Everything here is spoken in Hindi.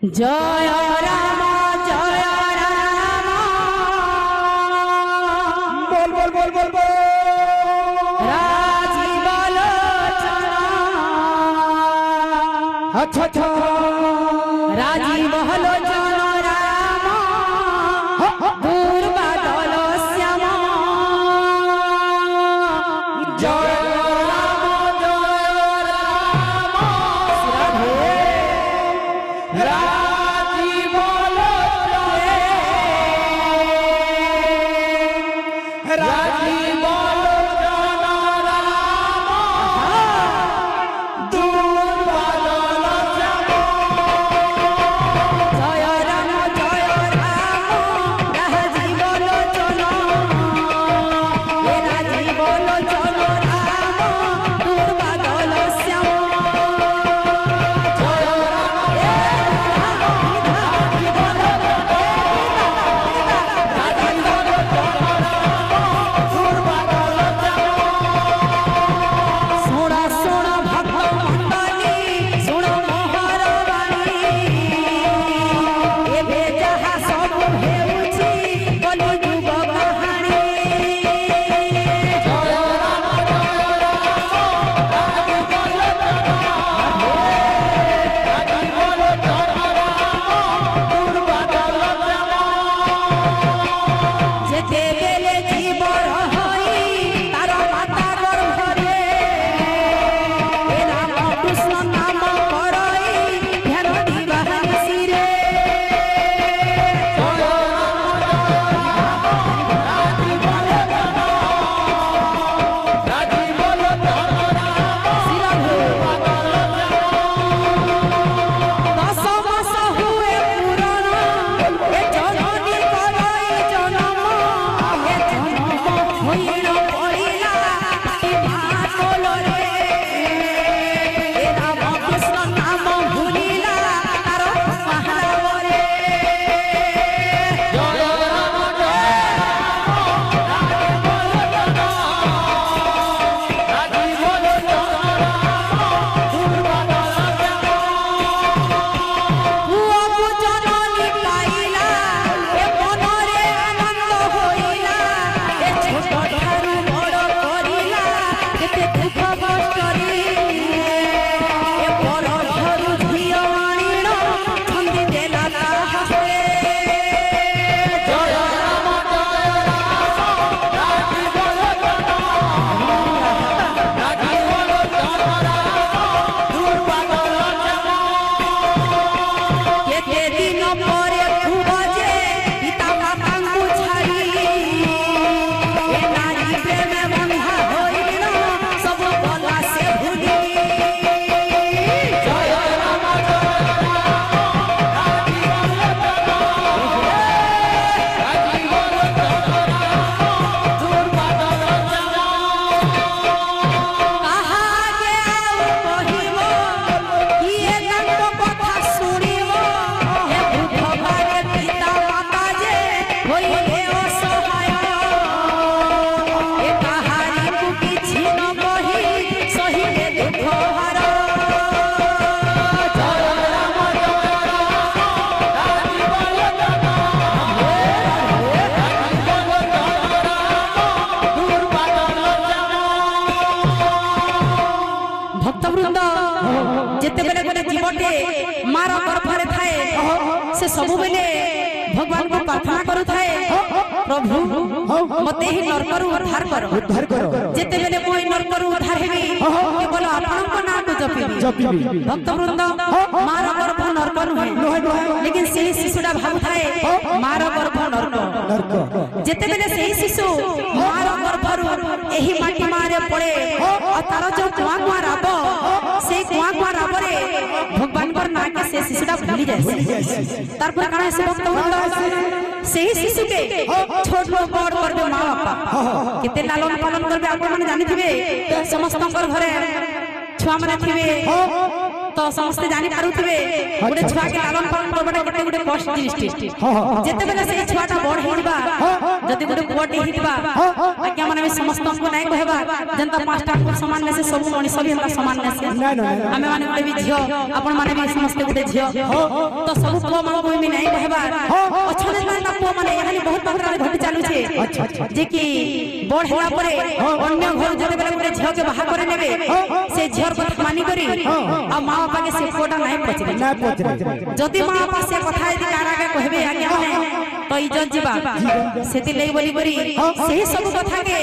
जय राम जय राम बोल बोल बोल बोल बोल राजीव लोचन अच्छा अच्छा राजीव लोचन राम दूर बादल श्याम जय राम राजीव राजीव जिते बेले गोटे जीवटे मार गर्भरे थाए से सब बेले भगवान को प्रार्थना करू थाए प्रभु मते ही नरकरु उद्धार करो जिते बेले कोई नरकरु उद्धार हेबी केवल आपन को नाम को जपिबी भक्त वृंद मार गर्भ नरकरु है लेकिन सेही शिशुडा भाबु थाए मार गर्भ नरक जिते बेले सेही शिशु मार गर्भरु एही माटी मारे पड़े और तार जो कुआ कुआ राब से कुआ कुआ राबरे भगवान पर ना के से शिशुडा भूली जाय तार पर काना से भक्त वृंद सेही शिशु के छोट बड़ करबे मां बापा केते लालन पालन करबे आपण माने जानि थिबे समस्त घर घरे छुआ माने थिबे तो समस्त जानि पारुथिबे गोटे छुआ के लालन पालन करबाटा केते गोटे कष्ट जिनिस जेते बेले से छुआटा बड़ हिबा जदी गोटे पुआटी हिबा आज्ञा माने समस्त को नाही कहबा जनता पांचटा को समान ने से सब मनुष्य भी हमरा समान ने से हमें माने गोटे भी झियो आपण माने भी समस्त गोटे झियो तो सब पुआ मान को भी नाही कहबा अछने ना पुआ माने यहानी बहुत मात्रा में घटी चालू छे जे कि बड़ हिला परे अन्य घर जते बेले गोटे झियो के बाहा करे नेबे से झियोर कथा मानी करी आ मां बापा के से फोटा नाही पचरे जदी मां बापा से कथा यदि कारा के कहबे आज्ञा माने तो इज्जत जीवा सेति लेई बोली करी सही सब कथा के